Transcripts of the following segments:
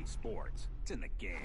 Sports. It's in the game.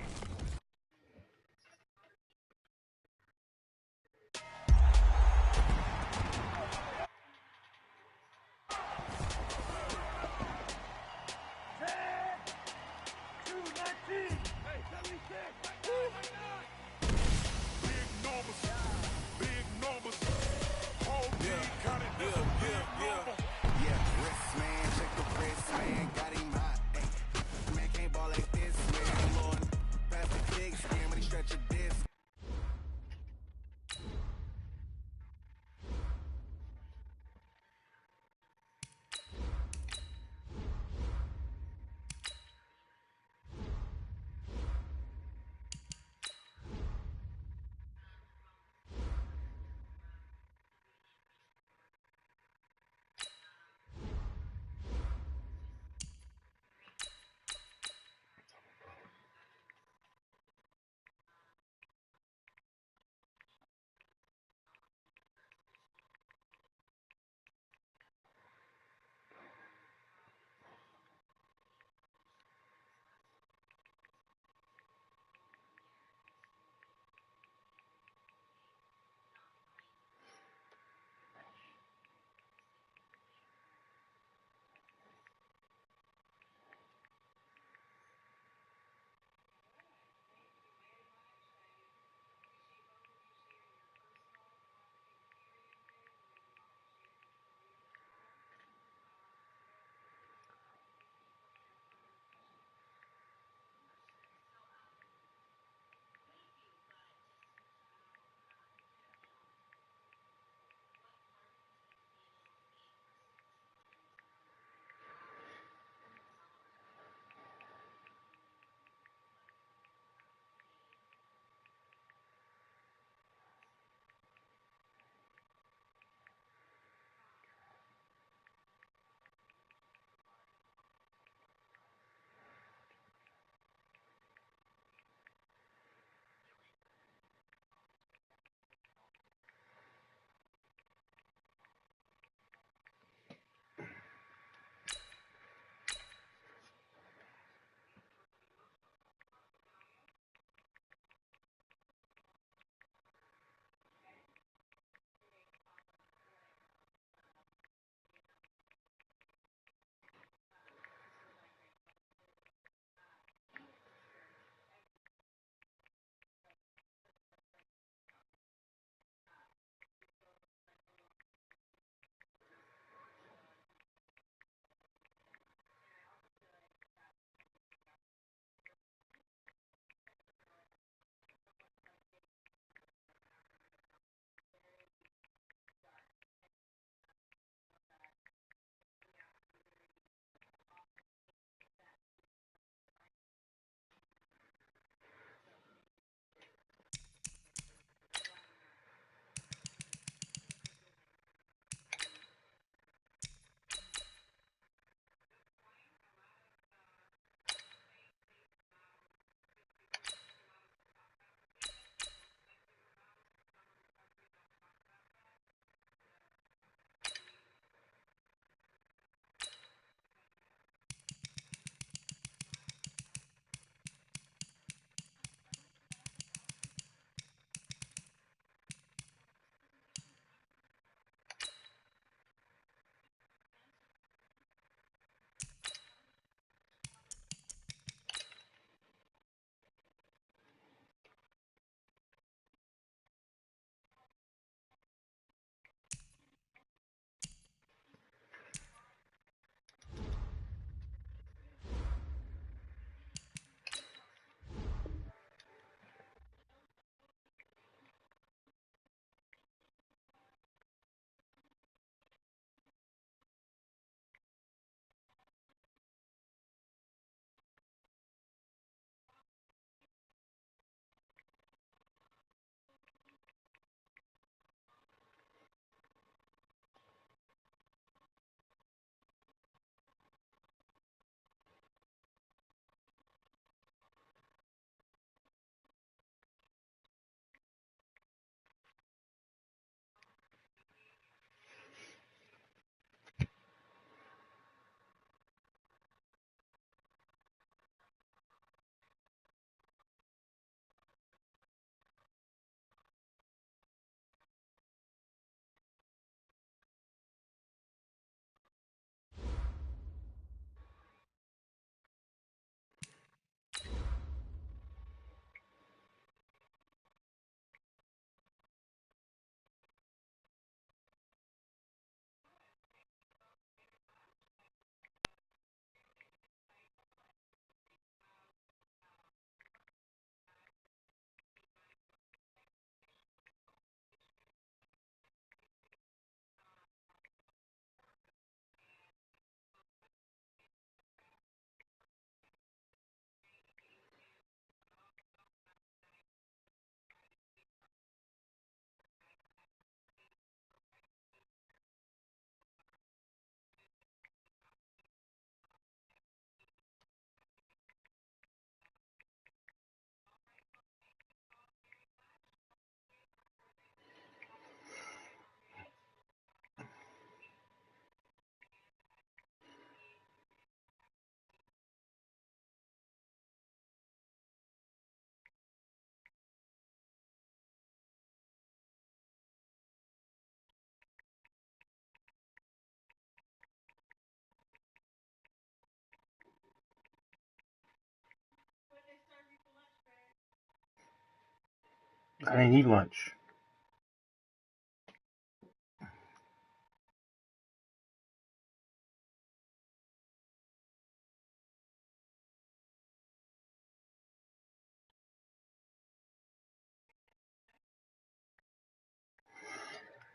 I didn't eat lunch.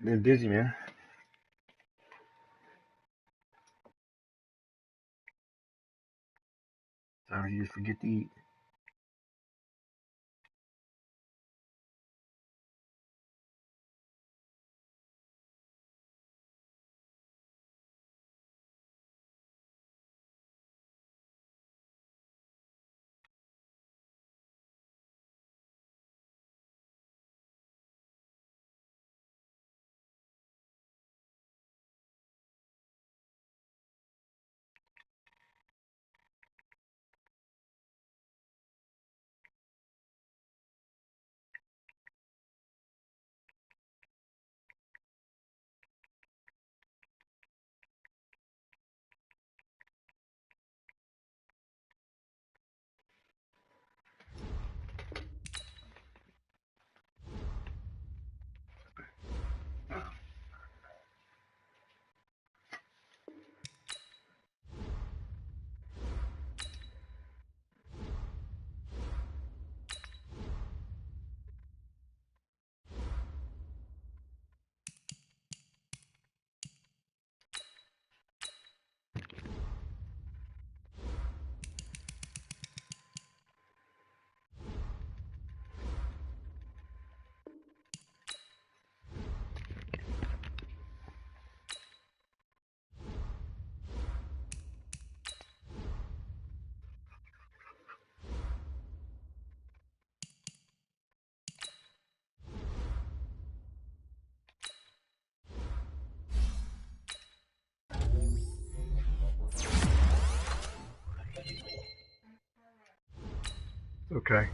Been busy, man. Sorry, you just forget to eat. Okay.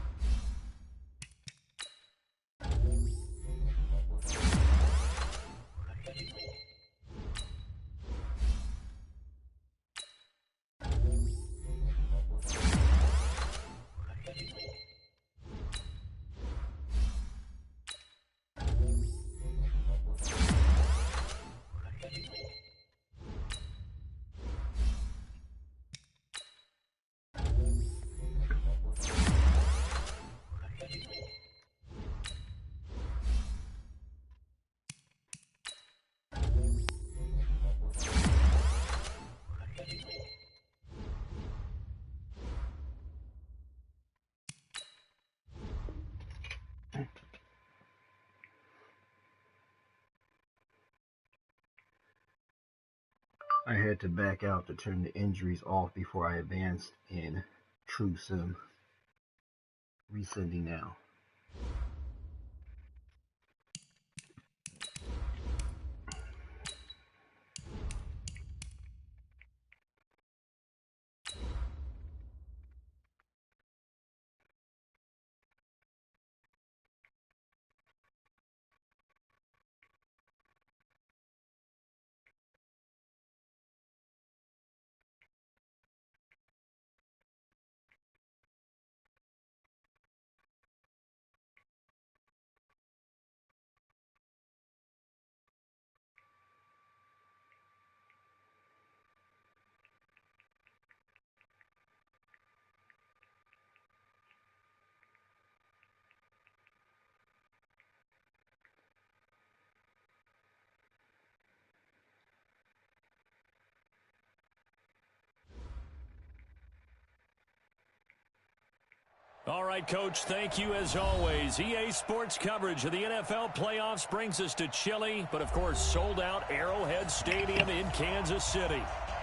I had to back out to turn the injuries off before I advanced in True Sim. Resending now. All right, Coach, thank you as always. EA Sports coverage of the NFL playoffs brings us to chilly, but of course sold out Arrowhead Stadium in Kansas City.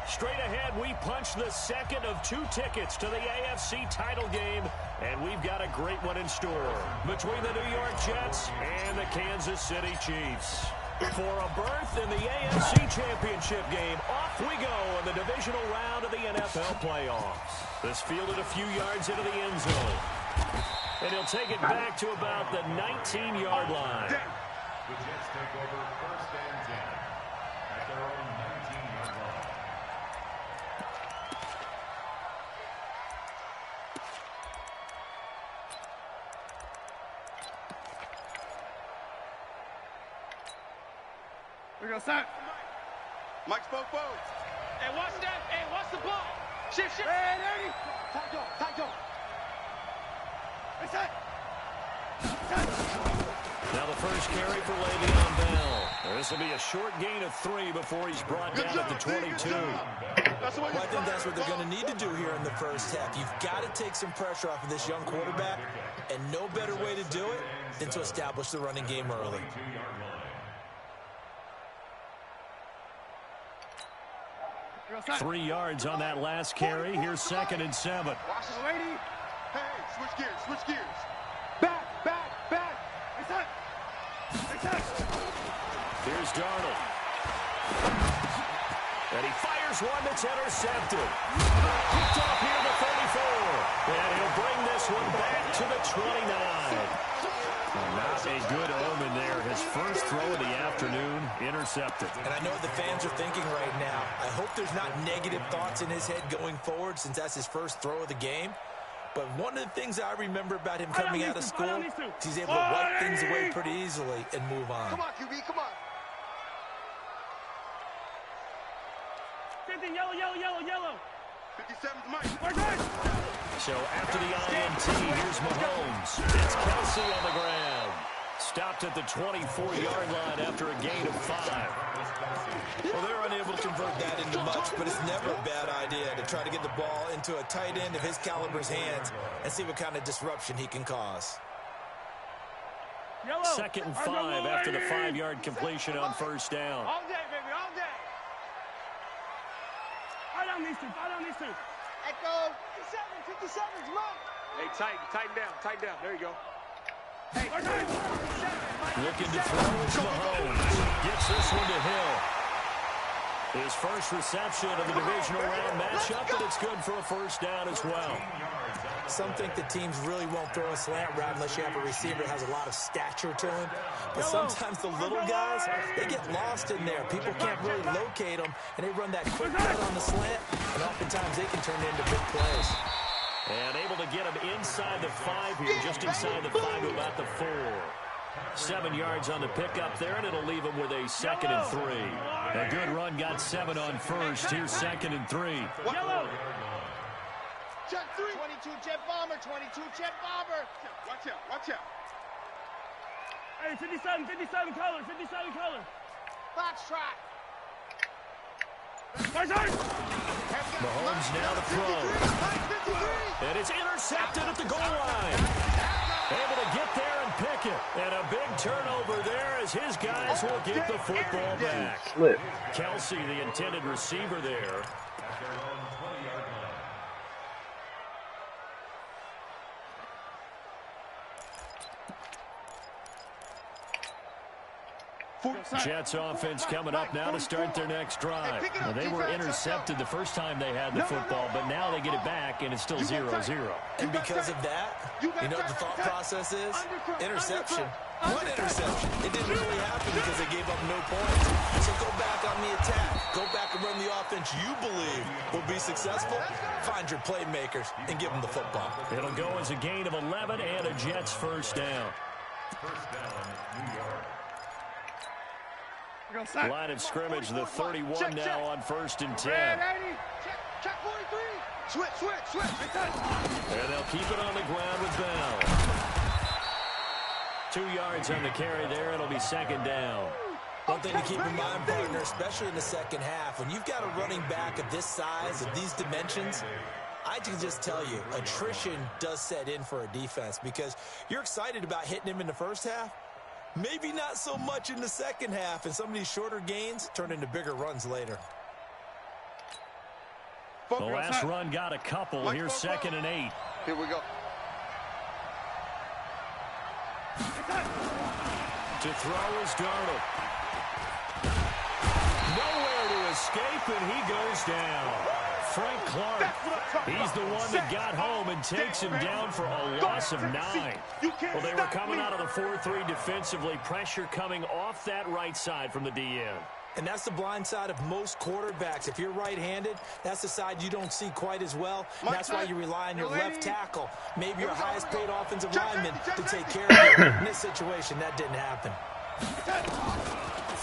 Straight ahead, we punch the second of 2 tickets to the AFC title game, and we've got a great one in store between the New York Jets and the Kansas City Chiefs. For a berth in the AFC Championship game, off we go in the divisional round of the NFL playoffs. This fielded a few yards into the end zone. And he'll take it back to about the 19-yard line. The Jets take over 1st and 10 at their own 19-yard line. We're going to start. Mike's both. Hey, watch that. Hey, watch the ball. Shift. Hey, Ernie. Tight go. Hey, set. Now the first carry for Le'Veon Bell. This will be a short gain of 3 before he's brought down at the 22. Well, I think that's what they're going to need to do here in the first half. You've got to take some pressure off of this young quarterback, and no better way to do it than to establish the running game early. Three yards on that last carry. Here's 2nd and 7. Watch this lady. Hey, switch gears. Back. Here's Darnold. And he fires one that's intercepted. Kicked off here to 34. And he'll bring this one back to the 29. Not a good omen there. His first throw of the afternoon, intercepted. And I know what the fans are thinking right now. I hope there's not negative thoughts in his head going forward since that's his first throw of the game. But one of the things I remember about him coming out of school is he's able to wipe things away pretty easily and move on. Come on, QB, come on. 50, yellow. 57's Mike. So after the INT, here's Mahomes. It's Kelsey on the ground. Stopped at the 24-yard line after a gain of 5. Well, they're unable to convert that into much, but it's never a bad idea to try to get the ball into a tight end of his caliber's hands and see what kind of disruption he can cause. 2nd and 5 after the 5-yard completion on first down. All day, baby, all day. Fight on these two. Echo. 57's Mike. Hey, tighten down. There you go. Hey, Looking to throw, it's Mahomes. Gets this one to Hill. His first reception of the divisional round matchup, and it's good for a first down as well. Some think the teams really won't throw a slant route unless you have a receiver that has a lot of stature to him. But sometimes the little guys, they get lost in there. People can't really locate them, and they run that quick cut on the slant, and oftentimes they can turn into big plays. And able to get him inside the 5 here, just inside the 5 to about the 4. 7 yards on the pickup there, and it'll leave him with a 2nd and 3. A good run, got 7 on first. Here's 2nd and 3. Yellow. Check 3. 22 jet bomber. Watch out. Hey, 57 color. Box track. Mahomes now to throw. And it's intercepted at the goal line. Able to get there and pick it. And a big turnover there as his guys will get the football back. Kelsey, the intended receiver there. Jets offense coming up now to start their next drive. Now, they were intercepted the first time they had the football, but now they get it back, and it's still 0-0. And because of that, you know what the thought process is? Interception. What interception? It didn't really happen because they gave up no points. So go back on the attack. Go back and run the offense you believe will be successful. Find your playmakers and give them the football. It'll go as a gain of 11 and a Jets first down. First down, New York. Line of scrimmage, the 31 now on 1st and 10. Check 43. Switch. And they'll keep it on the ground with Bell. 2 yards on the carry there. It'll be 2nd down. One thing to keep in mind, partner, especially in the second half, when you've got a running back of this size, of these dimensions, I can just tell you, attrition does set in for a defense because you're excited about hitting him in the first half. Maybe not so much in the second half, and some of these shorter gains turn into bigger runs later. The last run got a couple. Here's 2nd and 8. Here we go. To throw is Darnold. Nowhere to escape, and he goes down. Frank Clark, he's the one that got home and takes him down for a loss of 9. Well, they were coming out of the 4-3 defensively. Pressure coming off that right side from the DN. And that's the blind side of most quarterbacks. If you're right-handed, that's the side you don't see quite as well. And that's why you rely on your left tackle, maybe your highest-paid offensive lineman, to take care of you. In this situation, that didn't happen.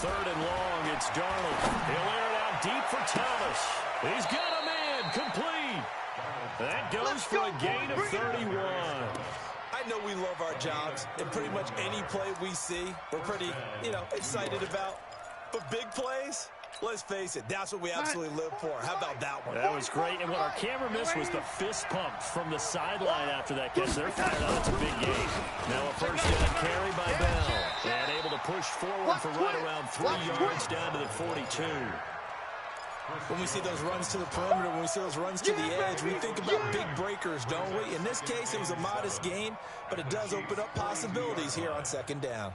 3rd and long. It's Darnold. He'll air it out deep for Thomas. He's got a man complete. That goes for a gain of 31. I know we love our jobs, and pretty much any play we see, we're pretty, excited about. But big plays, let's face it, that's what we absolutely live for. How about that one? That was great, and what our camera missed was the fist pump from the sideline after that catch. They're fired out. That's a big gain. Now a first down carry by Bell, and able to push forward for right around 3 yards down to the 42. When we see those runs to the perimeter, when we see those runs to the edge, we think about big breakers, don't we? In this case, it was a modest gain, but it does open up possibilities here on 2nd down.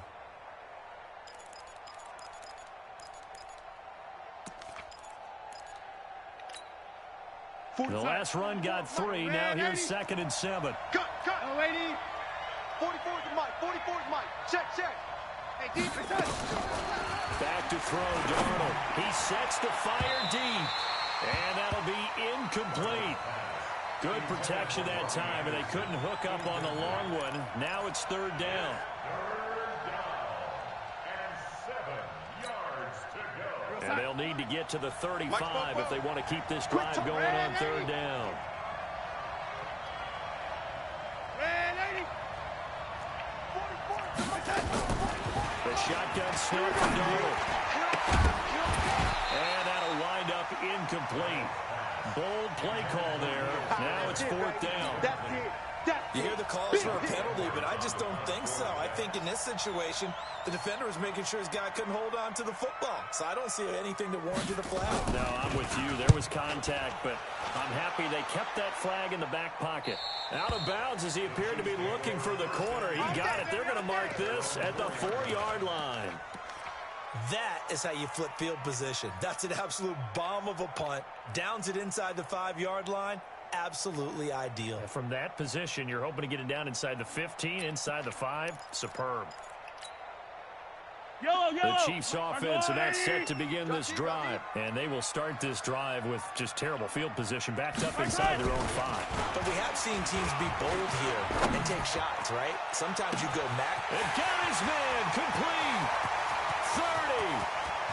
The last run got 3. Now here's 2nd and 7. Cut. Oh, 80. 44 is Mike. 44 is Mike. Check. Hey, deep. Back to throw, Darnold. He sets to fire deep. And that'll be incomplete. Good protection that time, and they couldn't hook up on the long one. Now it's 3rd down. 3rd down and 7 yards to go. And they'll need to get to the 35 if they want to keep this drive going on 3rd down. The shotgun snap for Darnold. And that'll wind up incomplete. Bold play call there. Now it's 4th down. You hear the calls for a penalty, but I just don't think so. I think in this situation, the defender was making sure his guy couldn't hold on to the football. So I don't see anything that warranted a flag. No, I'm with you. There was contact, but I'm happy they kept that flag in the back pocket. Out of bounds as he appeared to be looking for the corner. He got it. They're going to mark this at the 4-yard line. That is how you flip field position. That's an absolute bomb of a punt. Downs it inside the 5-yard line. Absolutely ideal. From that position, you're hoping to get it down inside the 15, inside the 5. Superb. The Chiefs offense, and that's set to begin this drive. And they will start this drive with just terrible field position, backed up inside their own 5. But we have seen teams be bold here and take shots, right? Sometimes you go back. And got his man complete. 30,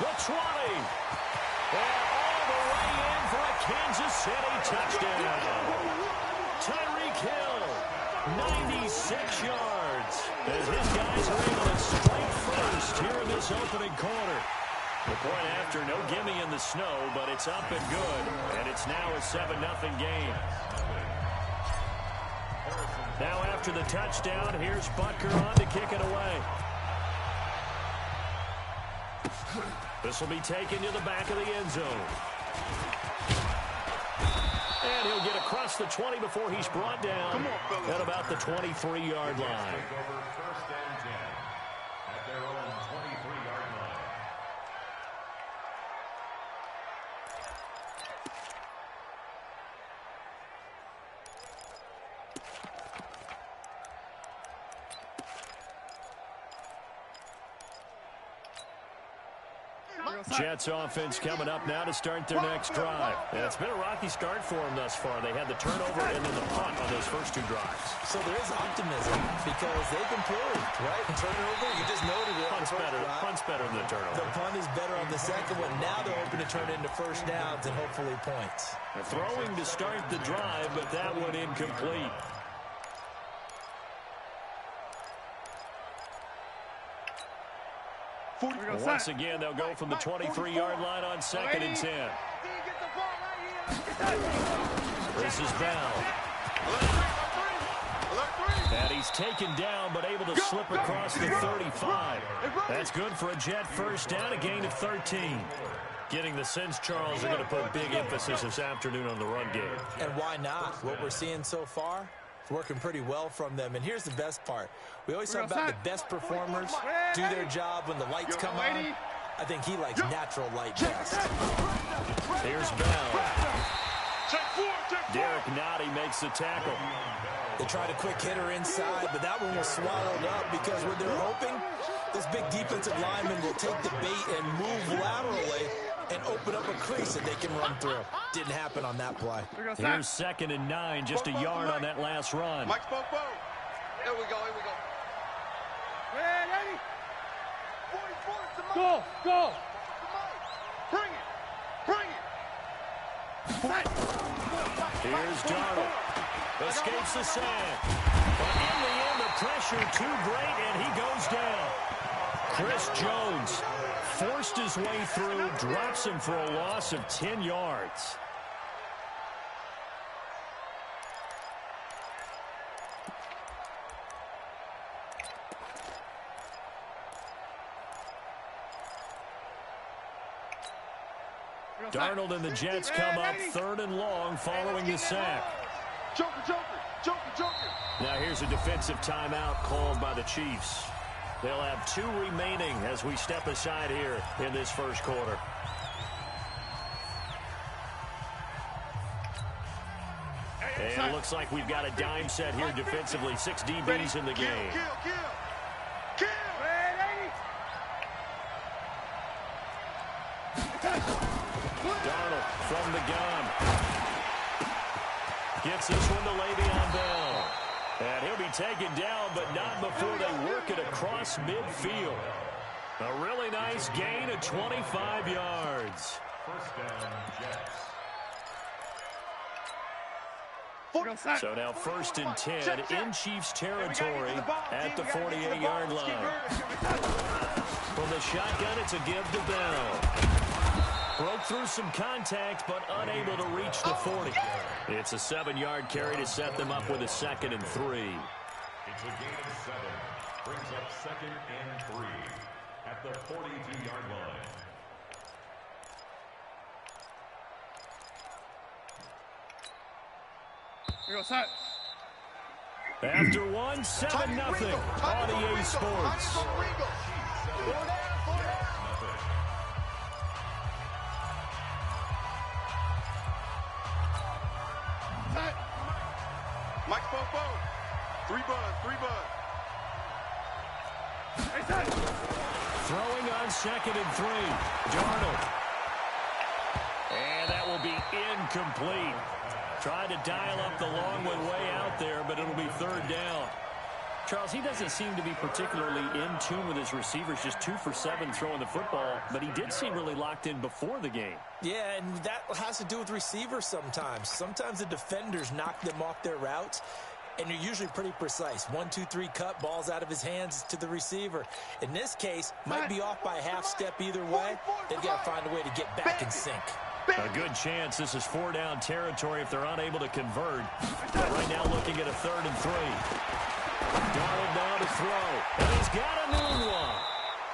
the 20, and all the way in for a Kansas City touchdown. Tyreek Hill, 96 yards, as his guys are able to strike first here in this opening quarter. The point after, no gimme in the snow, but it's up and good, and it's now a 7-0 game. Now after the touchdown, here's Butker on to kick it away. This will be taken to the back of the end zone. And he'll get across the 20 before he's brought down at about the 23-yard line. Take over 1st and 10 at their own 23-yard line. Jets offense coming up now to start their next drive. And it's been a rocky start for them thus far. They had the turnover and then the punt on those first 2 drives. So there is optimism because they've improved, right? Turnover, you just noted it. Punt's better than the turnover. The punt is better on the second one. Now they're hoping to turn into first downs and hopefully points. They're throwing to start the drive, but that one incomplete. Once again, they'll go from the 23-yard line on 2nd and 10. This is Bell. And he's taken down, but able to slip across the 35. That's good for a Jet first down, a gain of 13. Getting the sense Charles are going to put big emphasis this afternoon on the run game. And why not? What we're seeing so far, it's working pretty well from them. And here's the best part. We always talk about the best performers do their job when the lights come on. I think he likes natural light best. Here's Bell. Derek Nottie makes the tackle. They tried a quick hitter inside, but that one was swallowed up because what they're hoping, this big defensive lineman will take the bait and move laterally and open up a crease that they can run through. Didn't happen on that play. Here's 2nd and 9, just a yard on that last run. Mike spoke. Here we go. Go, go. Bring it. Bring it. Here's Darnold. Escapes the sand. But in the end, the pressure too great, and he goes down. Chris Jones forced his way through, drops him for a loss of 10 yards. Darnold and the Jets come up 3rd and long following the sack. Joker, Joker, Joker, Joker. Now here's a defensive timeout called by the Chiefs. They'll have 2 remaining as we step aside here in this first quarter. And it looks like we've got a dime set here defensively. 6 DBs in the game. Kill. Darnold from the gun. Gets this one to Le'Veon Bell. And he'll be taken down, but not before they work it across midfield. A really nice gain of 25 yards. First down, Jets. So now 1st and 10 in Chiefs territory at the 48-yard line. From the shotgun, it's a give to Bell. Broke through some contact, but unable to reach the 40. It's a 7-yard carry to set them up with a 2nd and 3. It's a gain of 7. Brings up 2nd and 3 at the 42-yard line. After 1, 7-0 on EA Sports. Mike Popo. 3 bud. Throwing on 2nd and 3. Darnold. And that will be incomplete. Tried to dial up the long one way out there, but it'll be 3rd down. Charles, he doesn't seem to be particularly in tune with his receivers, just 2 for 7 throwing the football, but he did seem really locked in before the game. Yeah, and that has to do with receivers sometimes. Sometimes the defenders knock them off their routes, and they're usually pretty precise. 1, 2, 3 cut, balls out of his hands to the receiver. In this case, might be off by a half step either way. They've got to find a way to get back in sync. A good chance this is 4-down territory if they're unable to convert. But right now looking at a 3rd and 3. Darnold now to throw. And he's got a new one.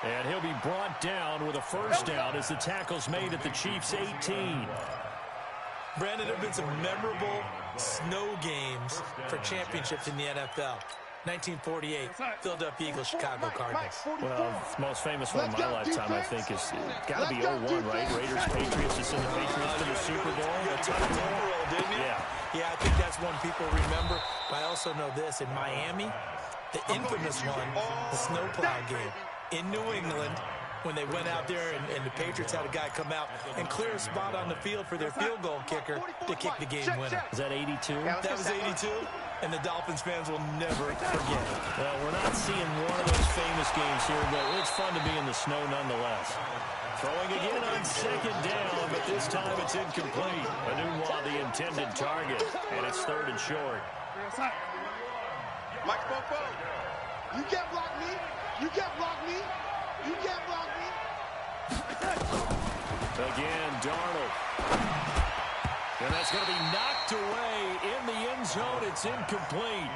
And he'll be brought down with a 1st down as the tackle's made at the Chiefs' 18. Brandon, there have been some memorable snow games for championships in the NFL. 1948, Philadelphia Eagles, Chicago Cardinals. Well, the most famous one in my lifetime, I think, is got to be 01, right? Raiders, Patriots, to send the Patriots to the Super Bowl. Didn't you? Yeah, I think that's one people remember. But I also know this. In Miami, the infamous one, the snowplow game in New England, when they went out there and the Patriots had a guy come out and clear a spot on the field for their field goal kicker to kick the game winner. Is that 82? That was 82, and the Dolphins fans will never forget it. Well, we're not seeing one of those famous games here, but it's fun to be in the snow nonetheless. Throwing again on 2nd down, but this time it's incomplete. Anunwa, the intended target, and it's 3rd and short. Mike Popo. You can't block me. You can't block me. You can't block me. Again, Darnold. And that's going to be knocked away in the end zone. It's incomplete.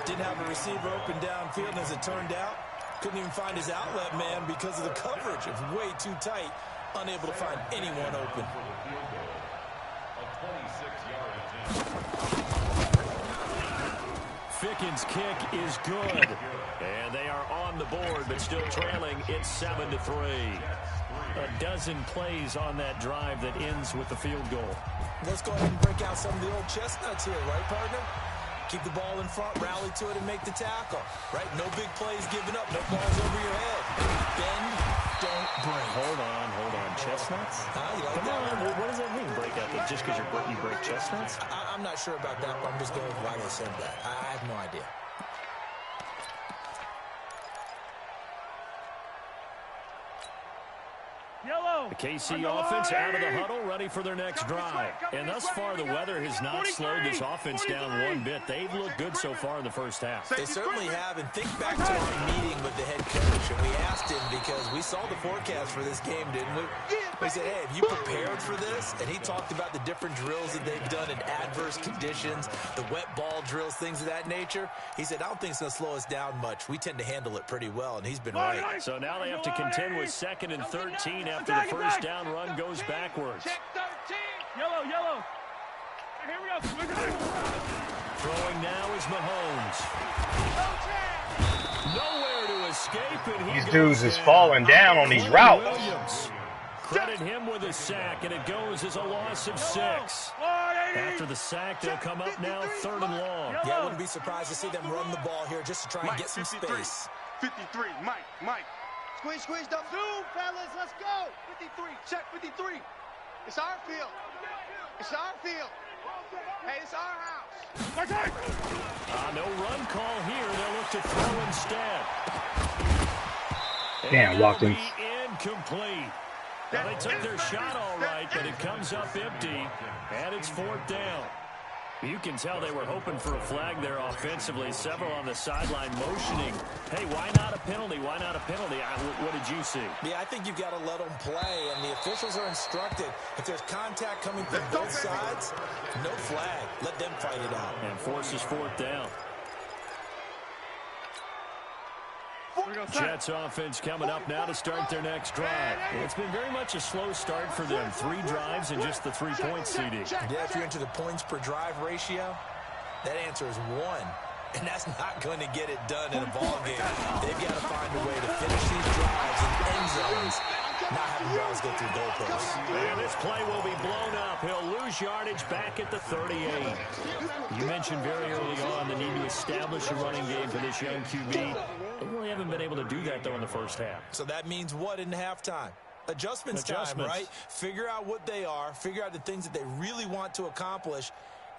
Didn't have a receiver open downfield, and as it turned out, couldn't even find his outlet man because of the coverage. It was way too tight. Unable to find anyone open. Ficken's kick is good. And they are on the board, but still trailing. It's 7-3. A dozen plays on that drive that ends with the field goal. Let's go ahead and break out some of the old chestnuts here, right, partner? Keep the ball in front, rally to it, and make the tackle, right? No big plays given up, no balls over your head. Bend, don't break. Hold on. Chestnuts? You like Come that? on, what does that mean, break out? Just because you break chestnuts? I'm not sure about that, but I'm just going with why they said that. I have no idea. The KC offense out of the huddle, ready for their next drive. And thus far, the weather has not slowed this offense down one bit. They've looked good so far in the first half. They certainly have. And think back to our meeting with the head coach. And we asked him, because we saw the forecast for this game, didn't we? We said, hey, have you prepared for this? And he talked about the different drills that they've done in adverse conditions, the wet ball drills, things of that nature. He said, I don't think it's going to slow us down much. We tend to handle it pretty well, and he's been right. So now they have to contend with 2nd and 13 after the first down run goes backwards. Check 13. Yellow, yellow. Here we go. Throwing now is Mahomes. Nowhere to escape, and These dudes is falling down on these routes. Williams. Credit him with a sack, and it goes as a loss of 6. After the sack, they'll come up now 3rd and long. Yeah, I wouldn't be surprised to see them run the ball here just to try and get some space. 53, Mike. Squeeze, don't move, fellas. Let's go. 53, check 53. It's our field. Hey, it's our house. No run call here. They'll look to throw instead. Damn, Watkins. Incomplete. Well, they took their shot all right, but it comes up empty, and it's 4th down. You can tell they were hoping for a flag there offensively. Several on the sideline motioning. Hey, why not a penalty? Why not a penalty? What did you see? Yeah, I think you've got to let them play, and the officials are instructed. If there's contact coming from both sides, no flag. Let them fight it out. And forces 4th down. Jets offense coming up now to start their next drive. It's been very much a slow start for them. 3 drives and just the 3-point CD. Yeah, if you're into the points per drive ratio, that answer is 1. And that's not going to get it done in a ball game. They've got to find a way to finish these drives in end zones, not having balls go through goalposts. And this play will be blown up. He'll lose yardage back at the 38. You mentioned very early on the need to establish a running game for this young QB. They really haven't been able to do that, though, in the first half. So that means what in halftime? Adjustments time, right? Figure out what they are. Figure out the things that they really want to accomplish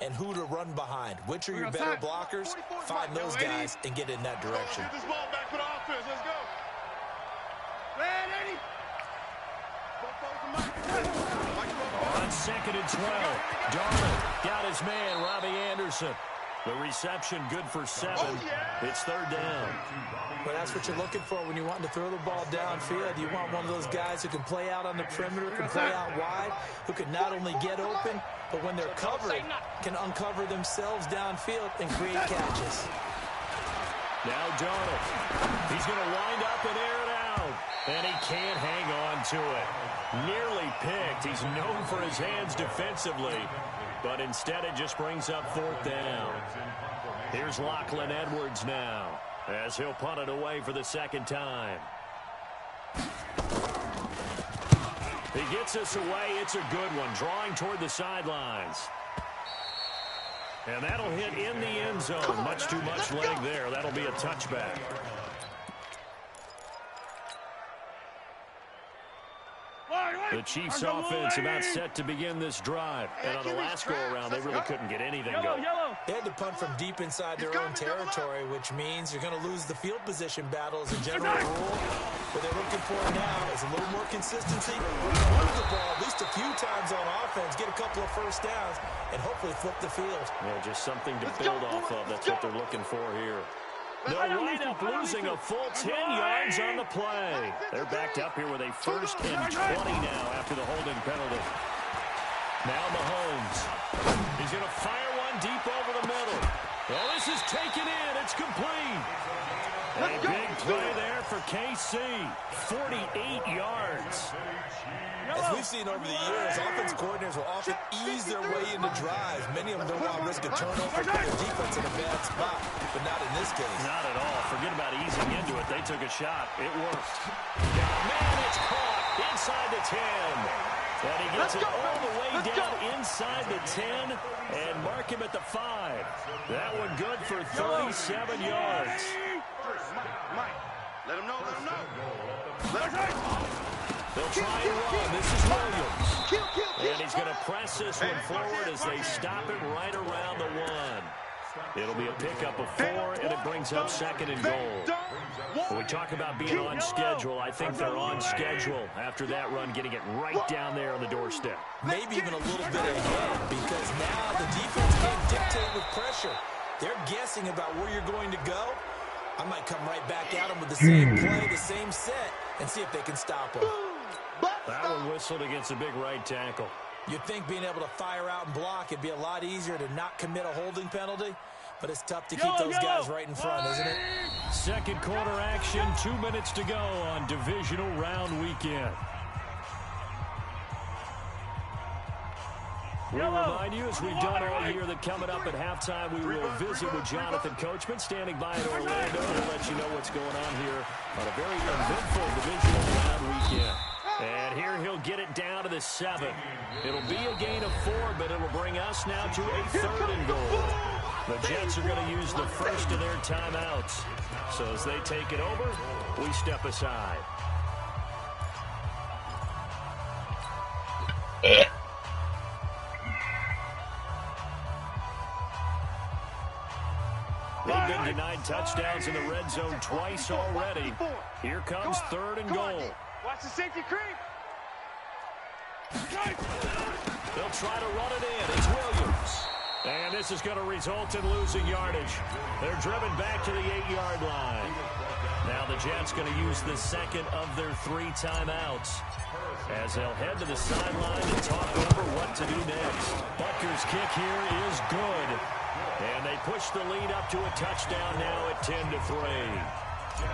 and who to run behind. Which are your better blockers? Find those guys and get in that direction. Get this ball back for the offense. Let's go. Ready? On 2nd and 12, Darnold got his man, Robbie Anderson. The reception good for 7. It's 3rd down. Well, that's what you're looking for when you're wanting to throw the ball downfield. You want one of those guys who can play out on the perimeter, can play out wide, who can not only get open, but when they're covered, can uncover themselves downfield and create catches. Now Darnold. He's going to wind up and air it out. And he can't hang on to it. Nearly picked. He's known for his hands defensively. But instead it just brings up 4th down. Here's Lachlan Edwards now, as he'll punt it away for the 2nd time. He gets us away. It's a good one, drawing toward the sidelines. And that'll hit in the end zone. Much too much leg there. That'll be a touchback. The Chiefs offense about set to begin this drive. And on the last go-around, they really couldn't get anything going. They had to punt from deep inside their own territory, which means you're going to lose the field position battle as a general rule. What they're looking for now is a little more consistency. Move the ball at least a few times on offense, get a couple of first downs, and hopefully flip the field. Yeah, just something to build off of. That's what they're looking for here. They'll wind up losing a full 10 yards on the play. They're backed up here with a 1st and 20 now after the holding penalty. Now Mahomes. He's going to fire one deep over the middle. Well, this is taken in. It's complete. A big play there for KC. 48 yards. As we've seen over the years, offense coordinators will often ease their way into drives. Many of them don't want to risk a turnover, put their defense in a bad spot, but not in this case. Not at all. Forget about easing into it. They took a shot. It worked. Man, it's caught inside the 10. And he gets it all the way down inside the 10 and mark him at the 5. That one good for 37 yards. Mike, let him know. They'll try and run. This is Williams. And he's going to press this one forward as they stop it right around the 1. It'll be a pickup of 4, and it brings up 2nd and goal. When we talk about being on schedule, I think they're on schedule after that run, getting it right down there on the doorstep. Maybe even a little bit ahead, because now the defense can't dictate with pressure. They're guessing about where you're going to go. I might come right back at them with the same play, the same set, and see if they can stop them. That one whistled against a big right tackle. You'd think being able to fire out and block, it'd be a lot easier to not commit a holding penalty, but it's tough to keep those guys right in front, isn't it? Second quarter action, 2 minutes to go on divisional round weekend. We'll remind you, as we've done all year, that coming up at halftime, we will visit with Jonathan Coachman, standing by in Orlando. We'll let you know what's going on here on a very eventful divisional round weekend. And here he'll get it down to the 7. It'll be a gain of 4, but it'll bring us now to a 3rd and goal. The Jets are going to use the first of their timeouts. So as they take it over, we step aside. They've been denied touchdowns in the red zone twice already. Here comes 3rd and goal. Watch the safety creep. They'll try to run it in. It's Williams. And this is going to result in losing yardage. They're driven back to the 8-yard line. Now the Jets going to use the second of their 3 timeouts, as they'll head to the sideline and talk over what to do next. Butker's kick here is good. And they push the lead up to a touchdown now at 10-3.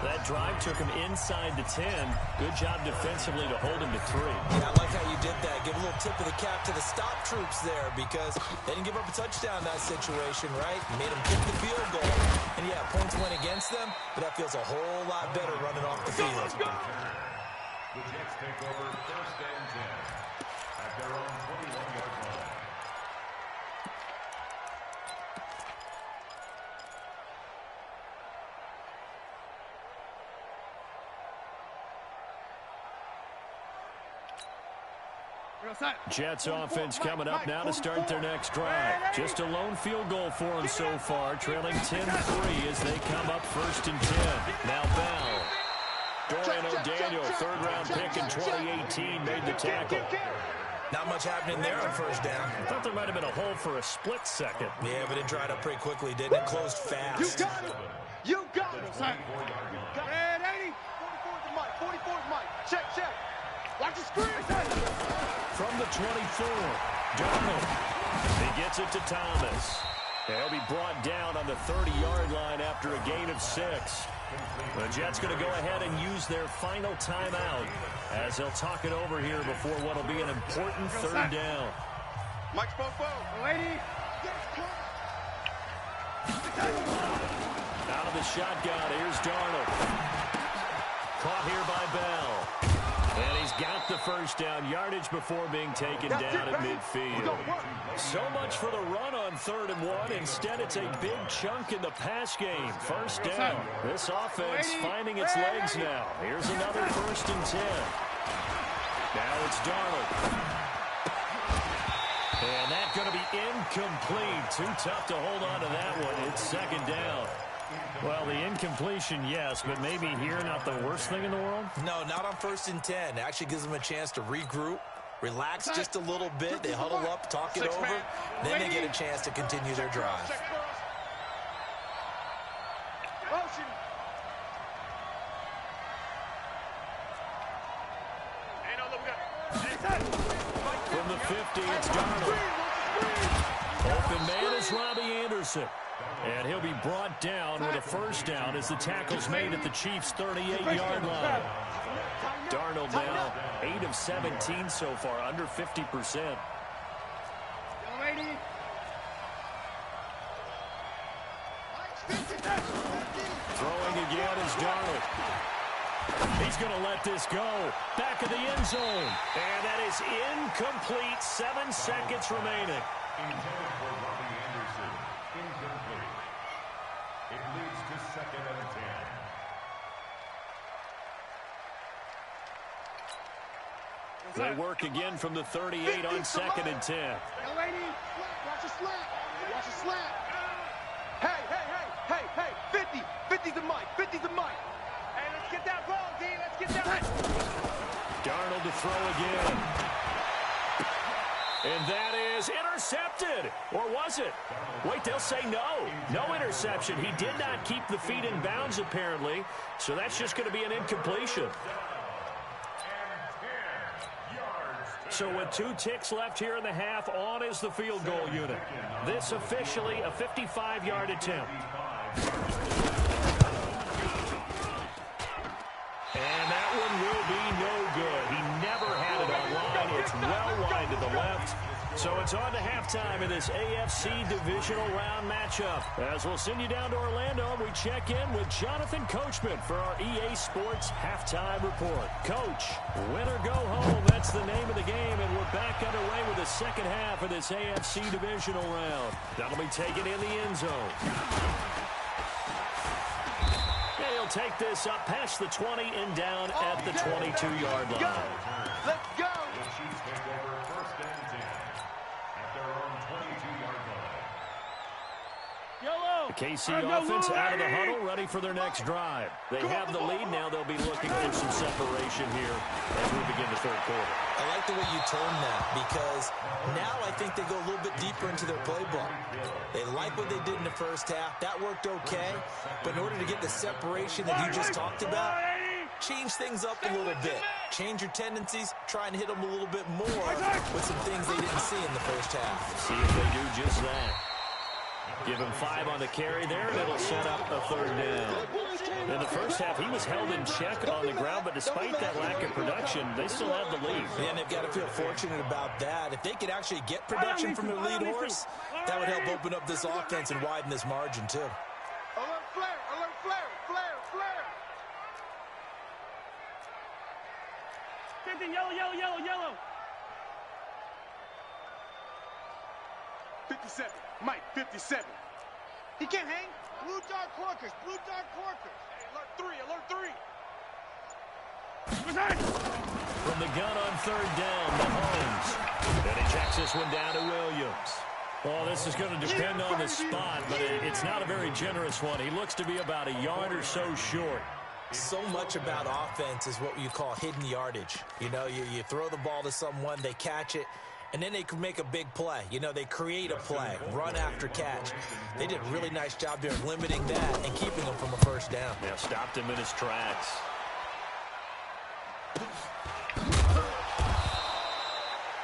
That drive took him inside the 10. Good job defensively to hold him to 3. Yeah, I like how you did that. Give a little tip of the cap to the stop troops there, because they didn't give up a touchdown in that situation, right? Made them kick the field goal. And yeah, points went against them, but that feels a whole lot better running off the field. The Jets take over 1st and 10 at their own 21-yard line. Jets offense coming up now to start their next drive. Just a lone field goal for them so far, trailing 10-3 as they come up 1st and 10. Now Bell. Dorian O'Daniel, 3rd-round pick in 2018, made the tackle. Not much happening there on 1st down. I thought there might have been a hole for a split second. Yeah, but it dried up pretty quickly, didn't it? Closed fast. You got it. You got it. Red 80. 44's the mic. 44's mic. Check, check. Watch the screen. From the 24, Darnold. He gets it to Thomas. He'll be brought down on the 30-yard line after a gain of 6. The Jets going to go ahead and use their final timeout, as they'll talk it over here before what will be an important 3rd down. Mike's Fofo. Lady. Out of the shotgun, here's Darnold. Caught here by Bell. And he's got the 1st down, yardage before being taken down at midfield. So much for the run on 3rd and 1. Instead, it's a big chunk in the pass game. 1st down. This offense finding its legs now. Here's another 1st and 10. Now it's Darnold. And that's going to be incomplete. Too tough to hold on to that one. It's 2nd down. Well, the incompletion, yes, but maybe here not the worst thing in the world? No, not on 1st and 10. It actually gives them a chance to regroup, relax just a little bit. They huddle up, talk it over. Then they get a chance to continue their drive. From the 50, it's Darnold. Open man is Robbie Anderson. And he'll be brought down with a 1st down as the tackle's made at the Chiefs' 38-yard line. Darnold now 8 of 17 so far, under 50%. Throwing again is Darnold. He's going to let this go. Back of the end zone. And that is incomplete. 7 seconds remaining. Intended for Robbie Anderson. Incomplete. It leads to 2nd and 10. They work again from the 38 on 2nd and 10. Watch a slap. Watch a slap. throw again. And that is intercepted. Or was it? Wait, they'll say no. No interception. He did not keep the feet in bounds, apparently. So that's just going to be an incompletion. So with 2 ticks left here in the half, on is the field goal unit. This officially a 55-yard attempt. And that one will be no good. He never had it online. It's well wide to the left. So it's on to halftime in this AFC divisional round matchup. As we'll send you down to Orlando, we check in with Jonathan Coachman for our EA Sports halftime report. Coach, win or go home, that's the name of the game, and we're back underway with the second half of this AFC divisional round. That'll be taken in the end zone. He'll take this up past the 20 and down at the 22-yard line. Let's go. The KC offense out of the huddle, ready for their next drive. They have the lead now. They'll be looking for some separation here as we begin the third quarter. I like the way you term that because now I think they go a little bit deeper into their playbook. They like what they did in the first half. That worked okay. But in order to get the separation that you just talked about, change things up a little bit. Change your tendencies. Try and hit them a little bit more with some things they didn't see in the first half. See if they do just that. Give him 5 on the carry there, and it'll set up a third down. In the first half, he was held in check on the ground, but despite that lack of production, they still had the lead. Yeah, and they've got to feel fortunate about that. If they could actually get production from their lead horse, that would help open up this offense and widen this margin, too. Alert flare, alert flare, flare, flare. 15, yellow, yellow, yellow, yellow. 57, Mike, 57. He can't hang. Blue dark corkers, blue dark corkers. Hey, alert 3. From the gun on third down, Mahomes. And he checks this one down to Williams. Well, this is going to depend on the spot, but it's not a very generous one. He looks to be about a yard or so short. So much about offense is what you call hidden yardage. You know, you throw the ball to someone, they catch it, and then they can make a big play. You know, they create a play, run after catch. They did a really nice job there of limiting that and keeping them from a first down. Yeah, stopped him in his tracks.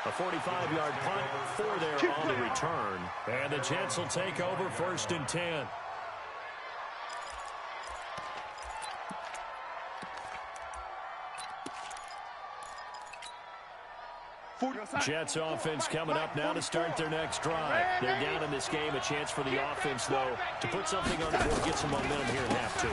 A 45-yard punt for there on the return. And the Jets will take over 1st and 10. Jets offense coming up now to start their next drive. They're down in this game. A chance for the offense, though, to put something on the board, get some momentum here in half 2.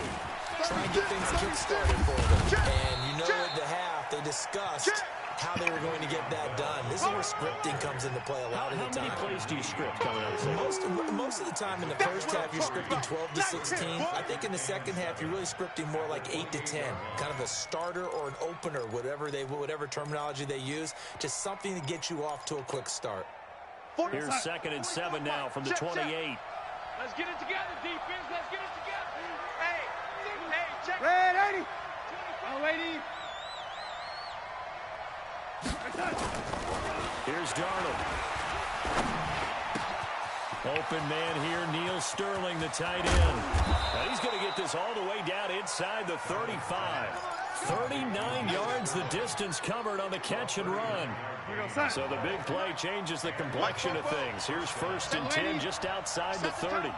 Try and get things kick-started for them. And you know at the half, they discussed how they were going to get that done. This is where scripting comes into play a lot of the time. How many plays do you script coming out of the Most of the time in the first half, you're scripting 12 to 16. I think in the second half, you're really scripting more like 8 to 10. Kind of a starter or an opener, whatever terminology they use. Just something to get you off to a quick start. Here's 2nd and 7 now from the 28. Let's get it together, defense. Let's get it together. Hey, check. Red 80. Oh, 80. Here's Darnold. Open man here, Neil Sterling, the tight end. Now he's going to get this all the way down inside the 35. 39 yards the distance covered on the catch and run. So the big play changes the complexion of things. Here's 1st and 10 just outside the 30.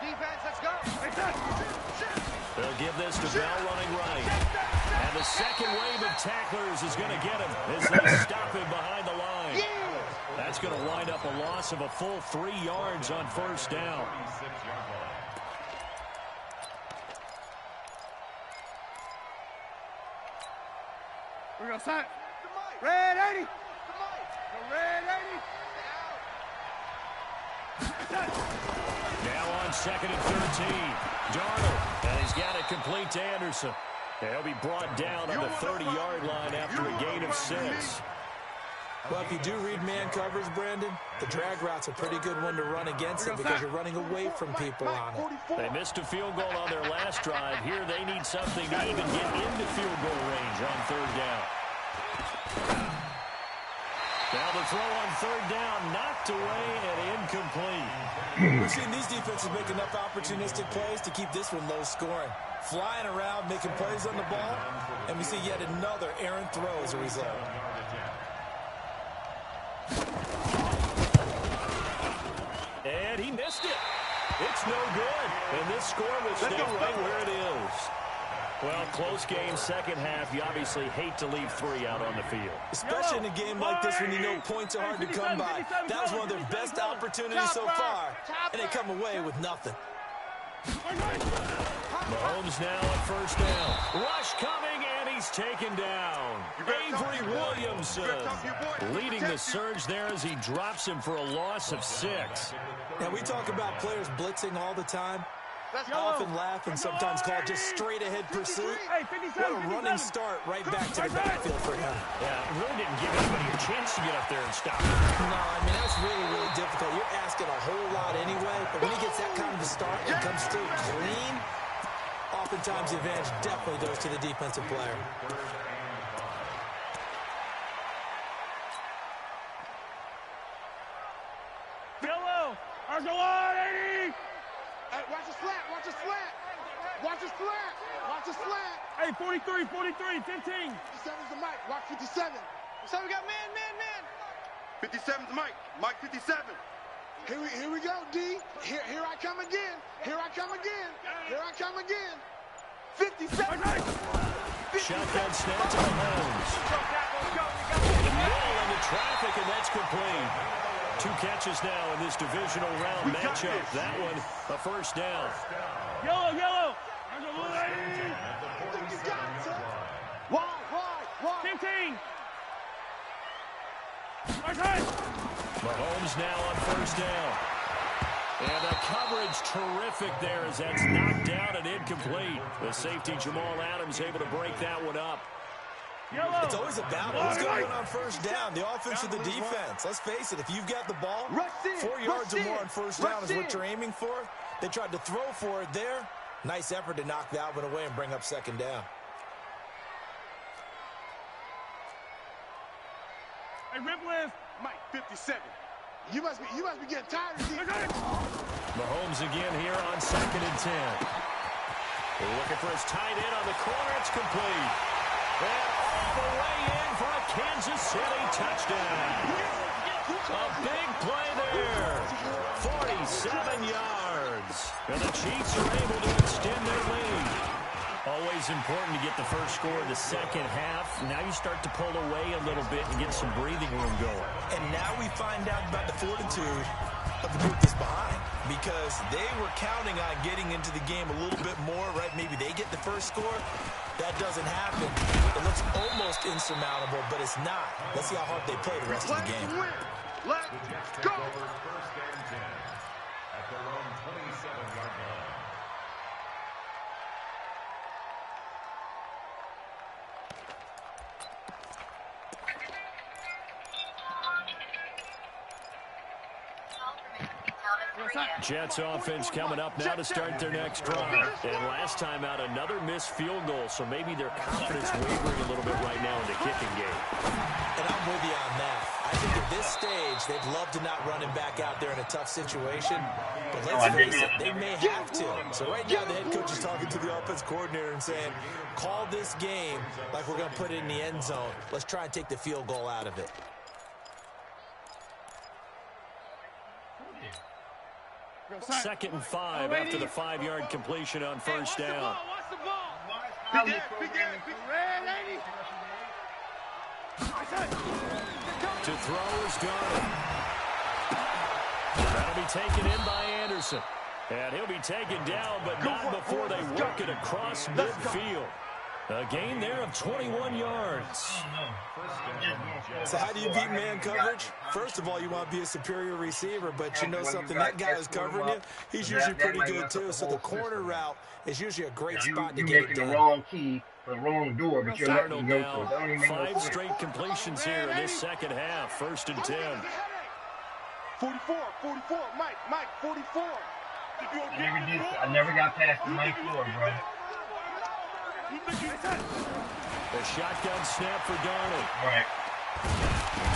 They'll give this to Bell running right. And the second wave of tacklers is going to get him as they stop him behind the line. That's going to wind up a loss of a full 3 yards on 1st down. We're going to sign. Red 80. Red 80. Now on 2nd and 13. Darnold. And he's got it complete to Anderson. He'll be brought down on the 30-yard line after a gain of 6. Well, if you do read man coverage, Brandon, the drag route's a pretty good one to run against it because you're running away from people on it. They missed a field goal on their last drive. Here they need something to even get into field goal range on 3rd down. The throw on third down, knocked away and incomplete. We're seeing these defenses make enough opportunistic plays to keep this one low scoring. Flying around, making plays on the ball, and we see yet another errant throw as a result. And he missed it. It's no good. And this score will stay right where it is. Well, close game, second half. You obviously hate to leave 3 out on the field. Especially in a game like this when you know points are hard to come by. That was one of their best opportunities so far, and they come away with nothing. Mahomes now at first down. Rush coming, and he's taken down. Avery Williamson leading the surge there as he drops him for a loss of 6. And we talk about players blitzing all the time. I often laugh and sometimes call it just straight-ahead pursuit. What a running start right back to the backfield for him. Yeah, it really didn't give anybody a chance to get up there and stop him. No, I mean, that's really, really difficult. You're asking a whole lot anyway, but when he gets that kind of a start and comes through clean, oftentimes the advantage definitely goes to the defensive player. Yellow! Argolon, 80! Hey, watch the slant, watch the slant. Watch the slant, watch the slant. Hey, 43, 15. 57's the Mike, watch 57. So we got man. 57's Mike, Mike 57. Here we go, D. Here I come again. Here I come again. 57. Shotgun snap to Mahomes. In the middle into traffic, and that's complete. 2 catches now in this divisional round matchup. That one, a first down. Yellow! Why? 15! Mahomes now on first down. And the coverage terrific there as that's knocked down and incomplete. The safety Jamal Adams able to break that one up. It's always a battle. Who's going to win on first down, the offense or the defense? Let's face it, if you've got the ball, 4 yards or more on first down is what you're aiming for. They tried to throw for it there. Nice effort to knock that one away and bring up second down. Hey, rip list. Mike 57. You must be getting tired of these. Mahomes again here on 2nd and 10. They're looking for his tight end on the corner. It's complete. And all the way in for a Kansas City touchdown. A big play there. 47 yards. And the Chiefs are able to extend their lead. Always important to get the first score in the second half. Now you start to pull away a little bit and get some breathing room going. And now we find out about the fortitude of the group that's behind, because they were counting on getting into the game a little bit more, right? Maybe they get the first score. That doesn't happen. It looks almost insurmountable, but it's not. Let's see how hard they play the rest of the game. Let's go! First and 10 at their own 27-yard line. Jets offense coming up now to start their next drive. And last time out, another missed field goal, so maybe their confidence wavering a little bit right now in the kicking game. And I'm with you on that. I think at this stage, they'd love to not run him back out there in a tough situation. But let's face it, they may have to. So right now, the head coach is talking to the offense coordinator and saying, call this game like we're going to put it in the end zone. Let's try and take the field goal out of it. Second and 5 after the 5-yard completion on first down. Watch the ball. Big red 80. To throw is Garner. That'll be taken in by Anderson. And he'll be taken down, but not before they work it across midfield. A gain there of 21 yards. So how do you beat man coverage? First of all, you want to be a superior receiver, but you know something, that guy who's covering you, he's usually pretty good too. So the corner route is usually a great spot to get it done. The wrong key for the wrong door, but you're letting Arnold go now, to it. 5 straight completions here in this second half. First and 10. 44, Mike, 44. I never got past the ninth floor, bro. The shotgun snap for Darnold. Right.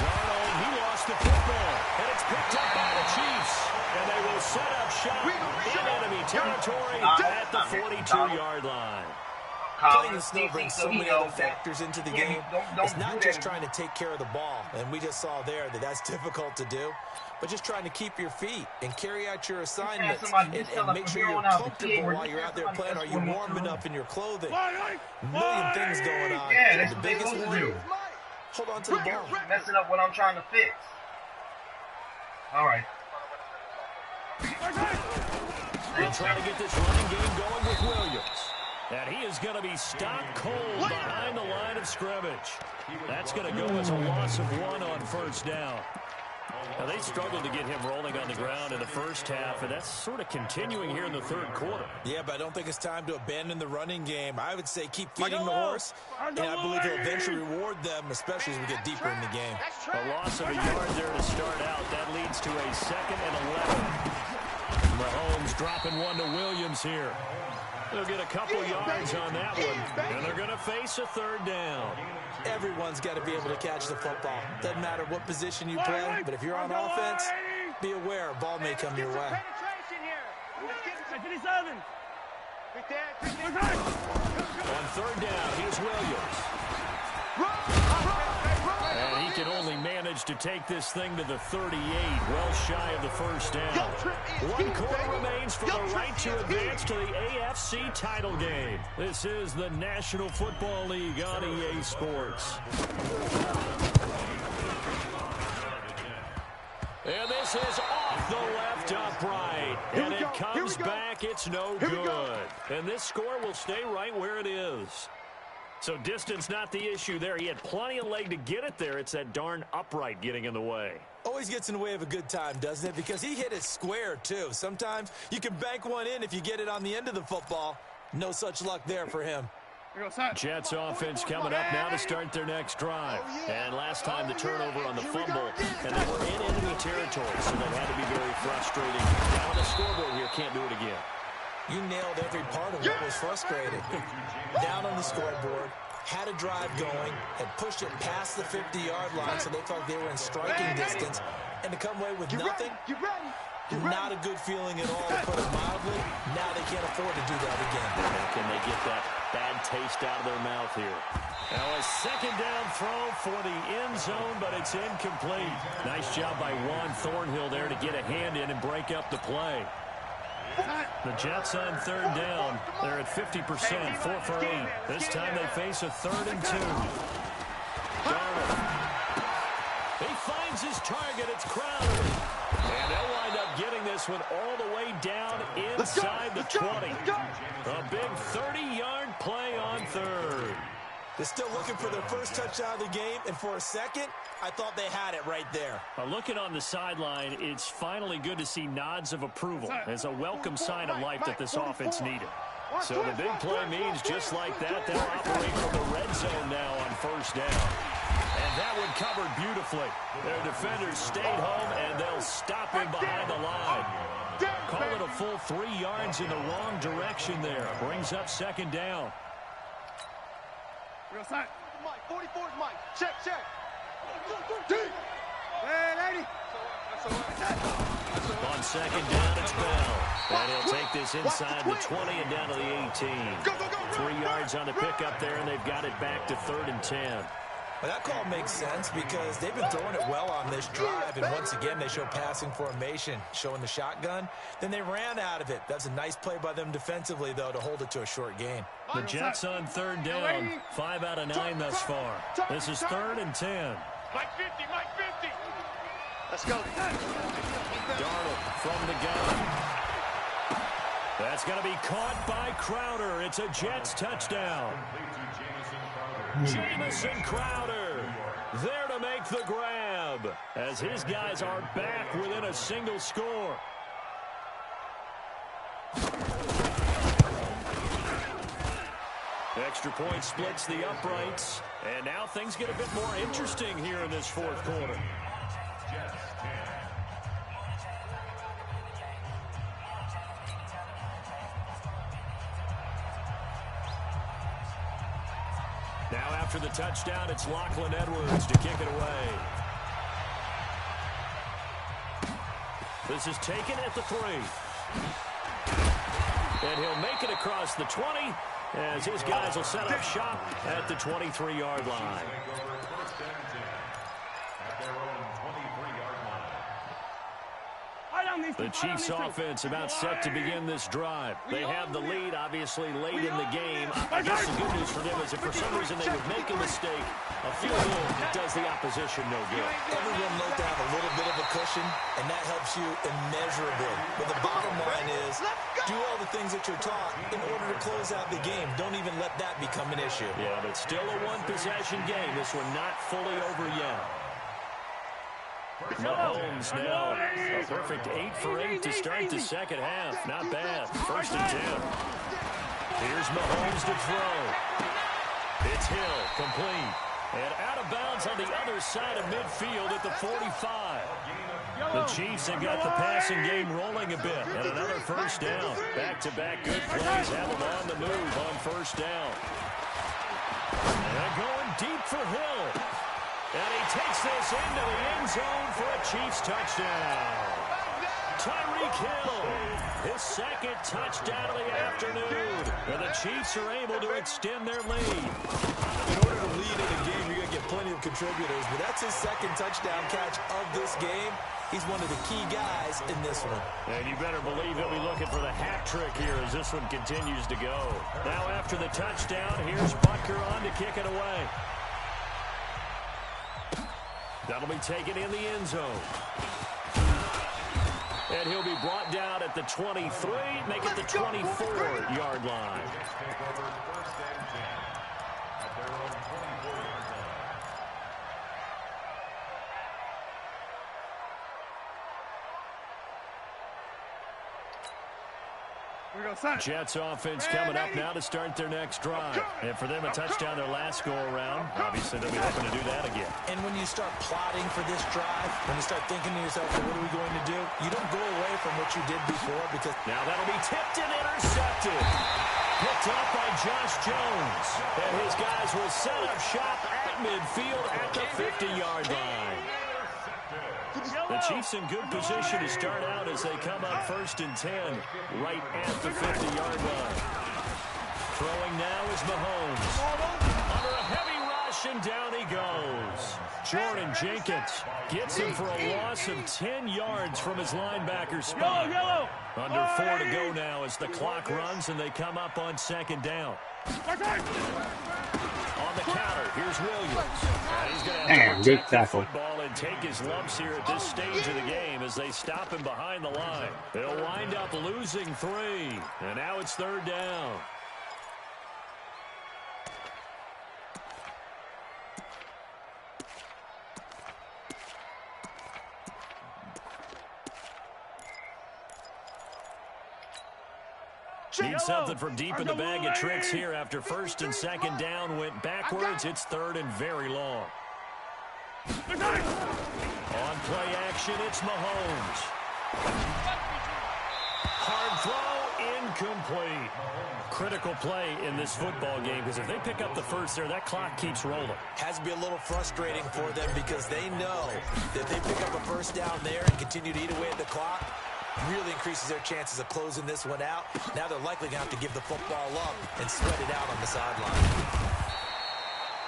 Darnold, he lost the football, and it's picked up by the Chiefs. And they will set up shop in enemy territory at the 42-yard line. Playing the snow brings so many other factors into the game. It's not just trying to take care of the ball, and we just saw there that that's difficult to do, but just trying to keep your feet and carry out your assignments and make sure you're comfortable while you're out there playing. Are you warm enough in your clothing? A million things going on. Yeah, the biggest one, hold on to the ball. Messing up what I'm trying to fix. All right. They'll try to get this running game going with Williams. And he is going to be stopped cold behind the line of scrimmage. That's going to go as a loss of 1 on first down. Now, they struggled to get him rolling on the ground in the first half, and that's sort of continuing here in the third quarter. Yeah, but I don't think it's time to abandon the running game. I would say keep feeding the horse, and I believe he'll eventually reward them, especially as we get deeper in the game. A loss of a yard there to start out. That leads to a 2nd and 11. Mahomes dropping one to Williams here. They'll get a couple yards on that one, and they're going to face a 3rd down. Everyone's got to be able to catch the football. Doesn't matter what position you play, but if you're on offense, be aware a ball may come your way. On 3rd down, here's Williams. And he can only manage to take this thing to the 38, well shy of the first down. 1 quarter remains for the right to advance to the AFC title game. This is the National Football League on EA Sports. And this is off the left upright. And it comes back. It's no good. And this score will stay right where it is. So distance not the issue there. He had plenty of leg to get it there. It's that darn upright getting in the way. Always gets in the way of a good time, doesn't it? Because he hit it square, too. Sometimes you can bank one in if you get it on the end of the football. No such luck there for him. Jets offense coming up now to start their next drive. And last time the turnover on the fumble, and they were in enemy territory, so that had to be very frustrating. Now on the scoreboard here, can't do it again. You nailed every part of what was frustrating. Down on the scoreboard, had a drive going, had pushed it past the 50-yard line so they felt they were in striking distance, and to come away with nothing, not a good feeling at all, to put it mildly. Now they can't afford to do that again. Can they get that bad taste out of their mouth here? Now a 2nd down throw for the end zone, but it's incomplete. Nice job by Juan Thornhill there to get a hand in and break up the play. The Jets on 3rd down. They're at 50%, 4 for 8. This time they face a 3rd and 2. Darnold. He finds his target. It's Crowder. And they'll wind up getting this one all the way down inside the 20. A big 30-yard play on 3rd. They're still looking for their first touchdown of the game, and for a second, I thought they had it right there. Looking on the sideline, it's finally good to see nods of approval as a welcome sign of life that this offense needed. So the big play means just like that, they'll operate from the red zone now on 1st down. And that one covered beautifully. Their defenders stayed home, and they'll stop him behind the line. Call it a full 3 yards in the wrong direction there. Brings up 2nd down. Real side. Mike, 44's Mike. Check, check. Hey, lady. On 2nd down, it's Bell. And he'll take this inside the 20 and down to the 18. 3 yards on the pickup there, and they've got it back to 3rd and 10. Well, that call makes sense because they've been throwing it well on this drive, and once again they show passing formation, showing the shotgun. Then they ran out of it. That's a nice play by them defensively, though, to hold it to a short gain. The Jets on 3rd down, 5 out of 9 thus far. This is 3rd and 10. Mike 50, Mike 50. Let's go. Darnold from the gun. That's going to be caught by Crowder. It's a Jets touchdown. Jamison Crowder there to make the grab as his guys are back within a single score. Extra point splits the uprights, and now things get a bit more interesting here in this 4th quarter. Now after the touchdown, it's Lachlan Edwards to kick it away. This is taken at the 3. And he'll make it across the 20 as his guys will set up shop at the 23-yard line. The Chiefs offense about set to begin this drive. They have the lead, obviously, late in the game. I guess the good news for them is if for some reason they would make a mistake, a field goal does the opposition no good. Everyone like to have a little bit of a cushion, and that helps you immeasurably. But the bottom line is, do all the things that you're taught in order to close out the game. Don't even let that become an issue. Yeah, but still a one-possession game. This one not fully over yet. Mahomes now a perfect 8 for 8 to start the second half. Not bad. 1st and 10. Here's Mahomes to throw. It's Hill, complete. And out of bounds on the other side of midfield at the 45. The Chiefs have got the passing game rolling a bit. And another 1st down. Back-to-back good plays have them on the move on 1st down. And going deep for Hill. And he takes this into the end zone for a Chiefs touchdown. Tyreek Hill, his 2nd touchdown of the afternoon. And the Chiefs are able to extend their lead. In order to lead in a game, you're going to get plenty of contributors. But that's his 2nd touchdown catch of this game. He's one of the key guys in this one. And you better believe he'll be looking for the hat trick here as this one continues to go. Now after the touchdown, here's Butker on to kick it away. That'll be taken in the end zone. And he'll be brought down at the 23, make it the 24-yard line. Jets offense coming up now to start their next drive. And for them, a touchdown their last go-around. Obviously, they'll be hoping to do that again. And when you start plotting for this drive, when you start thinking to yourself, well, what are we going to do? You don't go away from what you did before because... Now that'll be tipped and intercepted. Picked up by Josh Jones. And his guys will set up shop at midfield at the 50-yard line. The Chiefs in good position to start out as they come up 1st and 10 right at the 50-yard line. Throwing now is Mahomes. Under a heavy rush, and down he goes. Jordan Jenkins gets him for a loss of 10 yards from his linebacker spot. Under 4 to go now as the clock runs and they come up on 2nd down. On the counter, here's Williams. And he's going to have to protect the football and take his lumps here at this stage of the game as they stop him behind the line. They'll wind up losing 3. And now it's 3rd down. Need something from deep in the bag of tricks here after 1st and 2nd down went backwards. It's 3rd and very long. On play action, it's Mahomes. Hard throw, incomplete. Critical play in this football game because if they pick up the 1st there, that clock keeps rolling. Has to be a little frustrating for them because they know that if they pick up a 1st down there and continue to eat away at the clock, really increases their chances of closing this one out. Now they're likely going to have to give the football up and sweat it out on the sideline.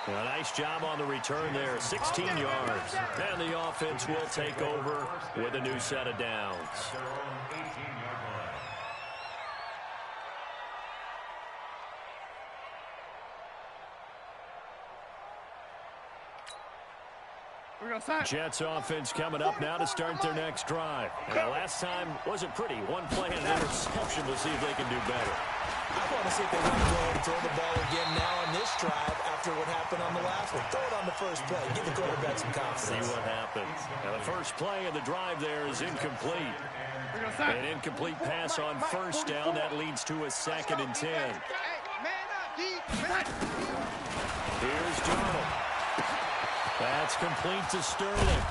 A nice job on the return there, 16 yards. And the offense will take over with a new set of downs. Jets offense coming up now to start their next drive. And last time wasn't pretty. One play and an interception. We'll see if they can do better. I want to see if they want to go ahead and throw the ball again now on this drive after what happened on the last one. Throw it on the 1st play. Give the quarterback some confidence. See what happens. Now the 1st play of the drive there is incomplete. An incomplete pass on 1st down. That leads to a 2nd and 10. Here's Darnold. That's complete to Sterling.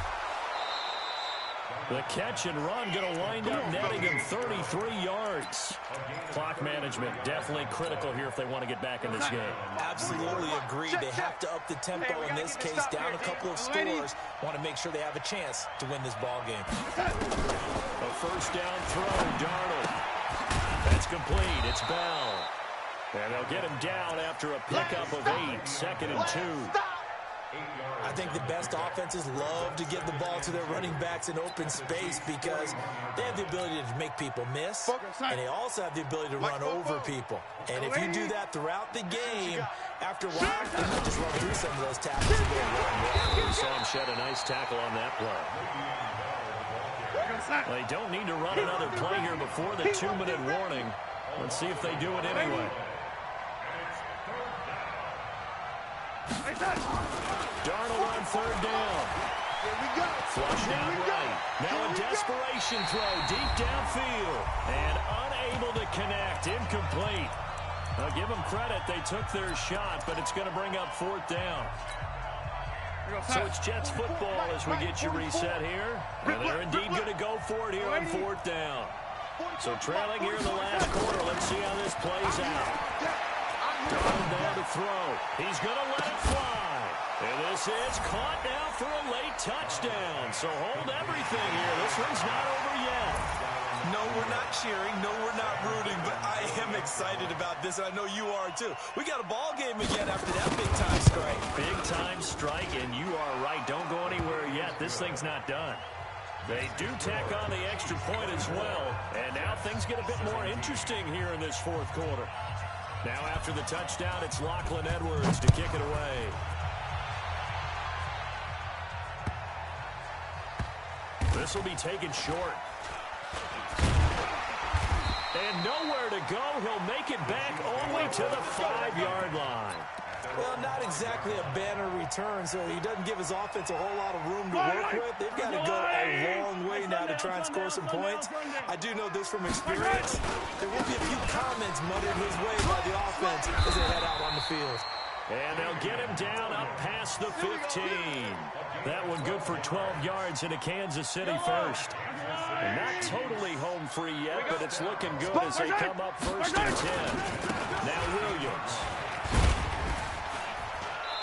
The catch and run going to wind up netting him 33 yards. Clock management definitely critical here if they want to get back in this game. Absolutely agreed. They have to up the tempo in this case, down a couple of scores. Want to make sure they have a chance to win this ball game. A first down throw, Darnold. That's complete. It's Bell. And they'll get him down after a pickup of 8, 2nd and 2. I think the best offenses love to get the ball to their running backs in open space because they have the ability to make people miss, and they also have the ability to run over people. And if you do that throughout the game, after a while, they might just run through some of those tackles and go run. We saw him shed a nice tackle on that play. Well, they don't need to run another play here before the 2-minute warning. Let's see if they do it anyway. Darnold on 3rd down. Flushed out right. Now a desperation throw deep downfield. And unable to connect. Incomplete. I'll give them credit. They took their shot, but it's going to bring up 4th down. So it's Jets football as we get you reset here. And they're indeed going to go for it here on 4th down. So trailing here in the last quarter. Let's see how this plays out. Darnold down to throw. He's going to let it fly. And this is caught now for a late touchdown. So hold everything here. This one's not over yet. No, we're not cheering. No, we're not rooting. But I am excited about this, and I know you are too. We got a ball game again after that big-time strike. Big-time strike, and you are right. Don't go anywhere yet. This thing's not done. They do tack on the extra point as well. And now things get a bit more interesting here in this 4th quarter. Now after the touchdown, it's Lachlan Edwards to kick it away. This will be taken short. And nowhere to go. He'll make it back only to the 5-yard line. Well, not exactly a banner return, so he doesn't give his offense a whole lot of room to work with. They've got to go a long way now to try and score some points. I do know this from experience. There will be a few comments muttered his way by the offense as they head out on the field. And they'll get him down up past the 15. That one good for 12 yards into Kansas City first. And not totally home free yet, but it's looking good as they come up 1st and 10. Now Williams.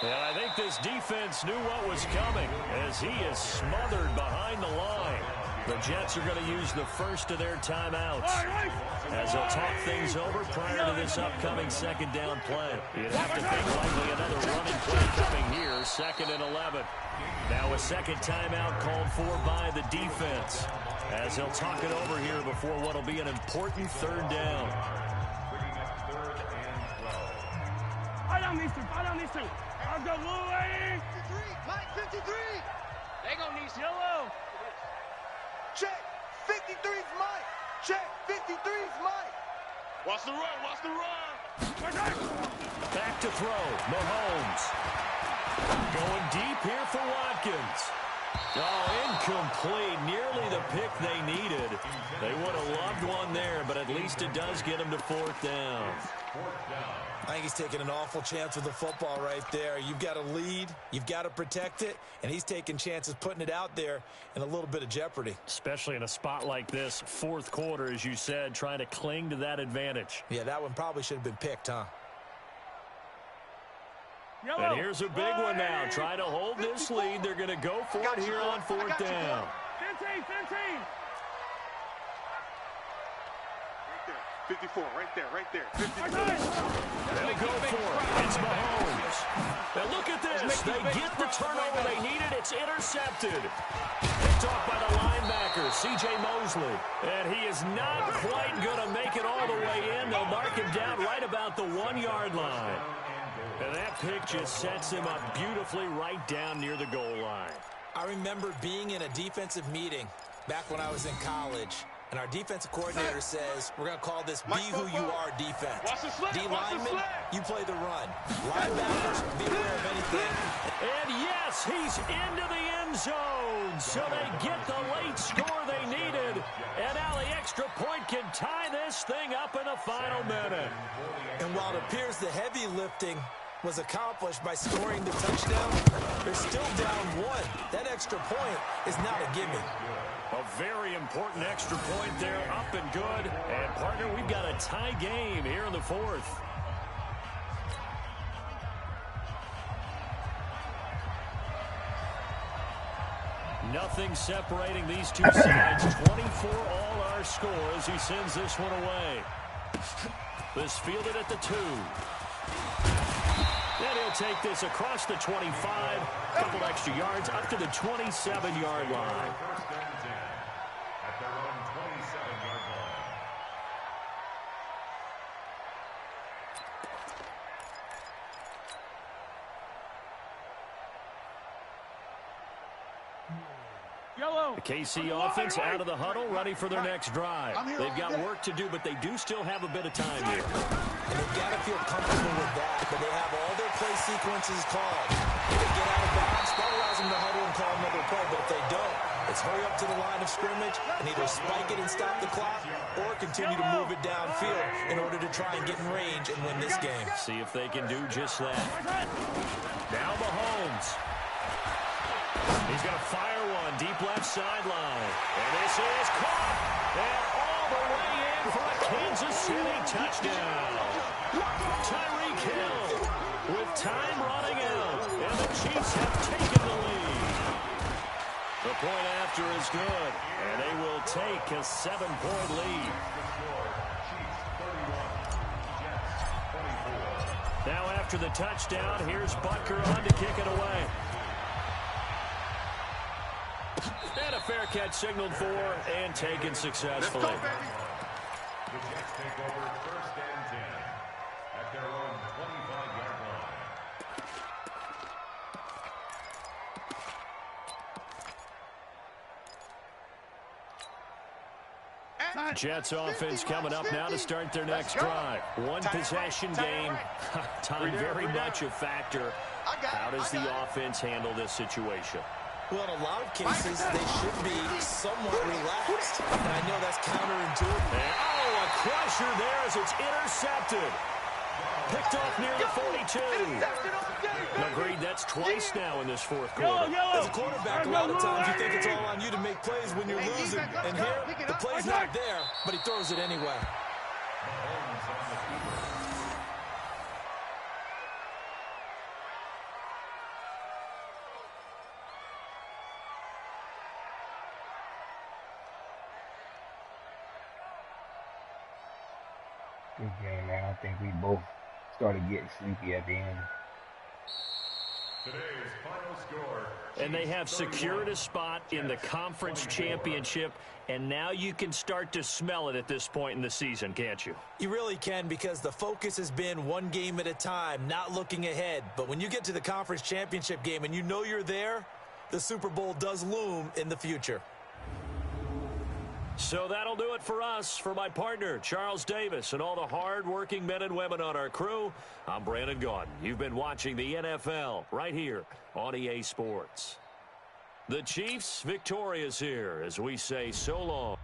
And I think this defense knew what was coming as he is smothered behind the line. The Jets are going to use the first of their timeouts as they'll talk things over prior to this upcoming 2nd down play. You'd have to think likely another running play coming here, 2nd and 11. Now a 2nd timeout called for by the defense as they'll talk it over here before what will be an important 3rd down. I'll go away. 53, Mike 53. They gonna need yellow. Check. 53's Mike. Check. 53's Mike. Watch the run. Watch the run. Back to throw. Mahomes. Going deep here for Watkins. Oh, incomplete. Nearly the pick they needed. They would have loved one there, but at least it does get them to 4th down. I think he's taking an awful chance with the football right there. You've got to lead, you've got to protect it, and he's taking chances putting it out there in a little bit of jeopardy. Especially in a spot like this, 4th quarter, as you said, trying to cling to that advantage. Yeah, that one probably should have been picked, huh? And here's a big one now. Trying to hold this lead. They're going to go for it here on 4th down. 15. 54, right there. 54. They go for it. It's Mahomes. And look at this. They get the turnover they needed. It's intercepted. Picked off by the linebacker, C.J. Mosley. And he is not quite going to make it all the way in. They'll mark him down right about the 1-yard line. And that pick just sets him up beautifully right down near the goal line. I remember being in a defensive meeting back when I was in college. And our defensive coordinator says, we're going to call this be who you are defense. D-lineman, you play the run. Linebackers, be aware of anything. And yes, he's into the end zone. So they get the late score they needed. And now the extra point can tie this thing up in the final minute. And while it appears the heavy lifting was accomplished by scoring the touchdown. They're still down 1. That extra point is not a gimme. A very important extra point there, up and good. And, partner, we've got a tie game here in the 4th. Nothing separating these two sides. 24 all our score as he sends this one away. This fielded at the 2. Then he'll take this across the 25. A couple extra yards up to the 27-yard line. First and 10 at their own 27-yard line. The KC offense out of the huddle, ready for their next drive. They've got work to do, but they do still have a bit of time here. And they've got to feel comfortable with that, but they have all their play sequences called. If they get out of bounds, that allows them to huddle and call another play, but if they don't, it's hurry up to the line of scrimmage and either spike it and stop the clock or continue to move it downfield in order to try and get in range and win this game. See if they can do just that. Now Mahomes. He's going to fire one deep left sideline. And this is caught. And all the way in for a Kansas City touchdown. Tyreek Hill with time running out. And the Chiefs have taken the lead. The point after is good. And they will take a 7-point lead. Now after the touchdown, here's Butker on to kick it away. And a fair catch signaled for and taken successfully. The Jets take over first and 10 at their own 25-yard line. Jets offense coming up now to start their next drive. One possession game. Time very much a factor. How does the offense handle this situation? Well, in a lot of cases, they should be somewhat relaxed. And I know that's counterintuitive. And, a crusher there as it's intercepted. Picked off near the 42. Agreed, that's twice now in this 4th quarter. As a quarterback, a lot of times you think it's all on you to make plays when you're losing. And here, the play's not there, but he throws it anyway. Good game, man. I think we both started getting sleepy at the end. Today's final score. And they have secured a spot in the conference championship, and now you can start to smell it at this point in the season, can't you? You really can, because the focus has been one game at a time, not looking ahead. But when you get to the conference championship game and you know you're there, the Super Bowl does loom in the future. So that'll do it for us. For my partner, Charles Davis, and all the hard-working men and women on our crew, I'm Brandon Gaudin. You've been watching the NFL right here on EA Sports. The Chiefs victorious here as we say so long.